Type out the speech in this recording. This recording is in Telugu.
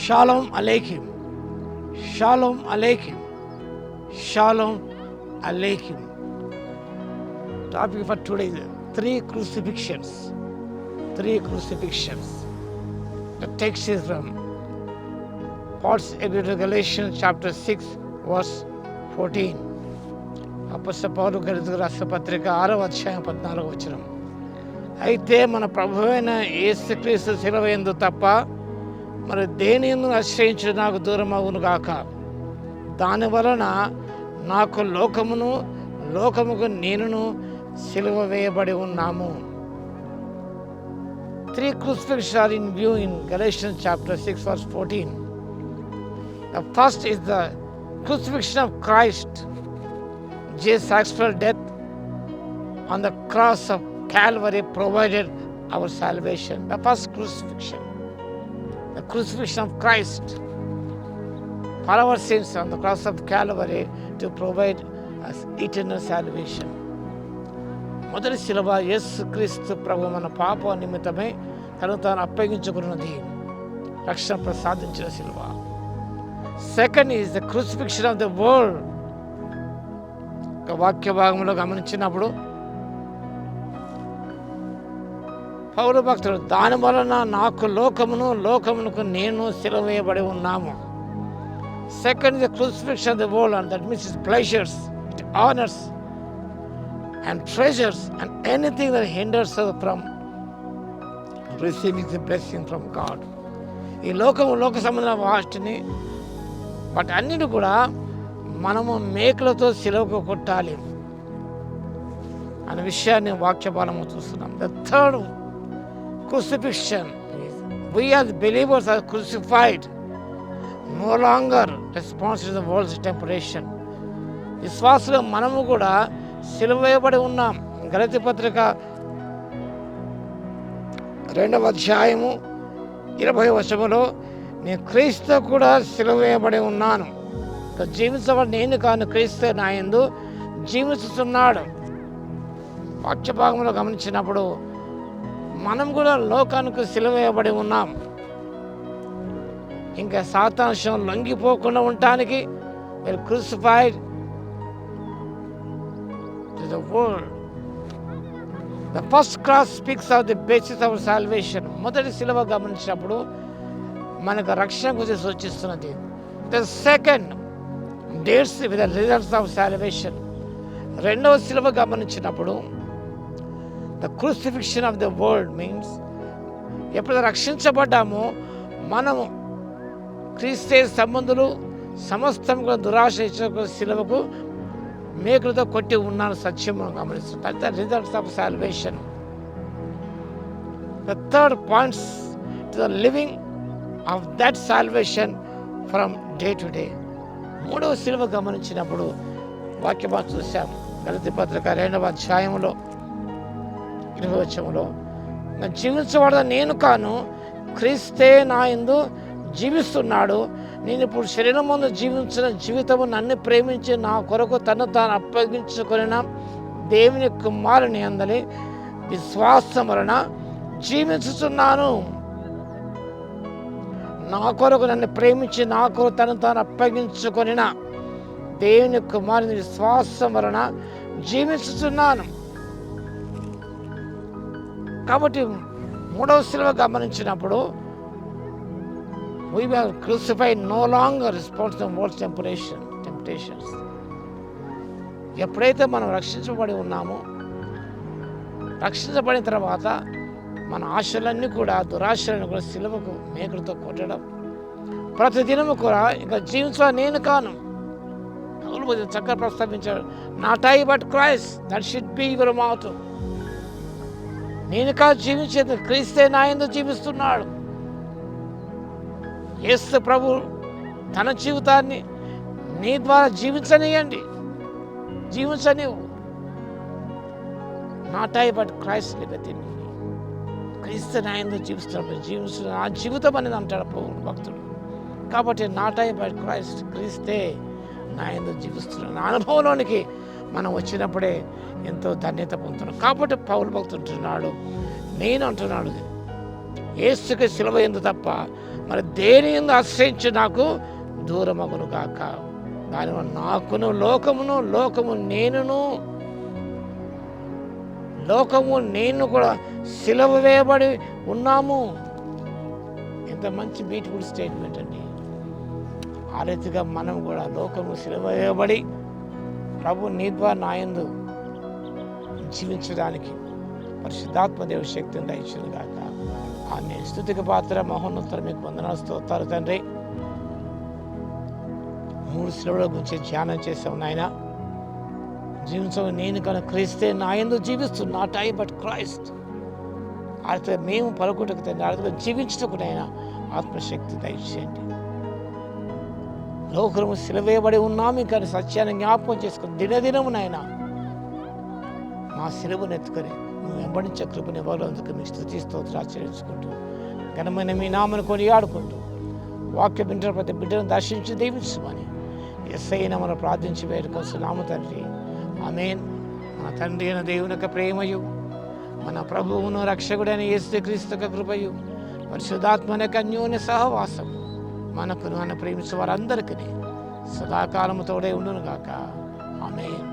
Shalom Aleichem. Shalom Aleichem. Shalom Aleichem. Topic for today is three crucifixions. Three crucifixions. The text is from Paul's epistle Galatians chapter 6 verse 14. అపొస్తలుడైన పౌలు గలతీయులకు రాసిన పత్రిక 6వ అధ్యాయం 14వ వచనం. అయితే మన ప్రభువైన యేసుక్రీస్తు శిలువ యందు తప్ప మరి దేని యందు ఆశ్రయించుట నాకు దూరం అగును గాక. దాని వలన నాకు లోకమును లోకముకు నేనును సిలువ వేయబడి ఉన్నాము. Three crucifixions are in view in Galatians chapter 6 verse 14. The first is the crucifixion of Christ. Jesus' actual death on the cross of Calvary provided our salvation. The first crucifixion. The crucifixion of Christ for our sins on the cross of Calvary to provide us eternal salvation. మొదటి శిలువ యేసుక్రీస్తు ప్రభు మన పాప నిమిత్తమై తను తాను అప్పగించుకున్నది, రక్షణ ప్రసాదించిన శిలువ. Second is the crucifixion of the world. వాక్య భాగంలో గమనించినప్పుడు పౌలు భక్తుడు దాని వలన నాకు లోకమును లోకమునకు నేను సిలువ వేయబడి ఉన్నాము. Second the crucifixion of the world, and that means it pleasures, it honours and treasures and anything that hinders us from receiving the blessing from God. ఈ లోక సంబంధమైన వాటిని అన్నిటి కూడా మనము మేకులతో సిలువకు కొట్టాలి అనే విషయాన్ని వాక్యపాలము చూస్తున్నాం. The third crucifixion is we as believers are crucified, no longer responsible to the world's temptation. విశ్వాసులు మనము కూడా సిలువ వేయబడి ఉన్నాం. గలతీ పత్రిక 2వ అధ్యాయము 20వ వచనములో నేను క్రీస్తు కూడా సిలువ వేయబడి ఉన్నాను, జీవించబడి నేను కాను క్రీస్తు నా యందు జీవిస్తున్నాడు. వాక్య భాగంలో గమనించినప్పుడు మనం కూడా లోకానికి సిలువ వేయబడి ఉన్నాం. ఇంకా సాతాను లొంగిపోకుండా ఉండటానికి we're crucified to the world. The first cross speaks of the basis of salvation. మొదటి సిలువ గమనించినప్పుడు మనకు రక్షణ గురించి సూచిస్తున్నది. The second deals with the results of salvation. రెండవ సిలువ గమనించినప్పుడు the crucifixion of the world means ఎప్పుడు రక్షించబడ్డామో మనము క్రీస్తు సంబంధులు సమస్తం కూడా దురాశ సిలువకు మేకులతో కొట్టి ఉన్నాను సత్యం గమనిస్తుంది. The results of salvation. The third points to the living of that salvation from day to day. మూడవ సిలువ గమనించినప్పుడు వాక్యభాగం చూసాం. గలతీ పత్రిక 2వ అధ్యాయంలో 20వ వచనంలో జీవించబడ నేను కాను క్రీస్తే నా యందు జీవిస్తున్నాడు, నేను ఇప్పుడు శరీరం ముందు జీవించిన జీవితము నన్ను ప్రేమించి నా కొరకు తను తాను అప్పగించుకొనిన దేవుని కుమారుని యందలి విశ్వాసం వలన జీవించుతున్నాను. నా కొరకు నన్ను ప్రేమించి నా కొరకు తను తాను అప్పగించుకొనిన దేవుని కుమారుని విశ్వాసం వలన జీవించుతున్నాను. కాబట్టి మూడవ సిలువ గమనించినప్పుడు we were crucified, no longer responsible to the world's temptations. ఎప్పుడైతే మనం రక్షించబడి ఉన్నామో, రక్షించబడిన తర్వాత మన ఆశలన్నీ కూడా దురాశలను కూడా సిలువకు మేకులతో కొట్టడం, ప్రతిదినము కూడా ఇంకా జీవించాలి నేను కాను. చక్కగా ప్రస్తావించాడు, not I but Christ, that should be your mouth. నేను కాదు జీవించేది, క్రీస్తే నా యందు జీవిస్తున్నాడు. యేసు ప్రభు తన జీవితాన్ని నీ ద్వారా జీవించనివ్వు. Not I but Christ liveth in me. క్రీస్తు నా యందు జీవిస్తున్న నా జీవితం అనేది అంటాడు భక్తుడు. కాబట్టి నాట్ ఐ బట్ క్రైస్ట్, క్రీస్తే నా యందు జీవిస్తున్నాడు. నా అనుభవంలోనికి మనం వచ్చినప్పుడే ఎంతో ధన్యత పొందుతున్నాం. కాబట్టి పౌలు భక్తుడు అంటున్నాడు, నేను అంటున్నాడు యేసుకి సిలువ యందు తప్ప మరి దేని యందు ఆశ్రయించు నాకు దూరమగును గాక. దానివల్ల నాకును లోకము నేను కూడా సిలువ వేయబడి ఉన్నాము. ఎంత మంచి బ్యూటిఫుల్ స్టేట్మెంట్ అండి. ఆ రీతిగా మనం కూడా లోకము సిలువ వేయబడి ప్రభు నీ ద్వారా నా యందు జీవించడానికి పరిశుద్ధాత్మ దేవుడి శక్తిని దయచేయును గాక. ఆమె స్తుతికి పాత్ర మహోన్నతులు మీకు వందనాలు స్తోత్రాలు తండ్రి. 3 సిలువల గురించి ధ్యానం చేసాం నాయన. జీవించడం నేను కనుక క్రీస్తే నా యందు జీవిస్తూ నాట్ ఐ బట్ క్రైస్ట్. అయితే మేము పలుకుటకు తండ్రి అర్థంగా జీవించటకు నైనా ఆత్మశక్తి దయచేయండి. లోకము సిలువేయబడి ఉన్నాము కానీ సత్యాన్ని జ్ఞాపకం చేసుకుని దినదినము నాయన మా సిలువను ఎత్తుకొని నువ్వు వెంబడించే కృపను ఇవ్వడానికి మీ స్తుతి స్తోత్రాలు ఆచరించుకుంటూ ఘనమైన మీ నామను కొనియాడుకుంటూ వాక్య బిడ్డ ప్రతి బిడ్డను దర్శించి దీవించమని యేసయ్య నామమున ప్రార్థించి వేడుకొస్తున్నాము తండ్రి. ఆమేన్. మన తండ్రి అయిన దేవుని యొక్క ప్రేమయు మన ప్రభువును రక్షకుడైన యేసుక్రీస్తు యొక్క కృపయు పరిశుద్ధాత్మ యొక్క అన్యోన్య సహవాసం మనకును మన ప్రేమించే వారందరికీ సదాకాలము తోడే ఉండును గాక. ఆమేన్.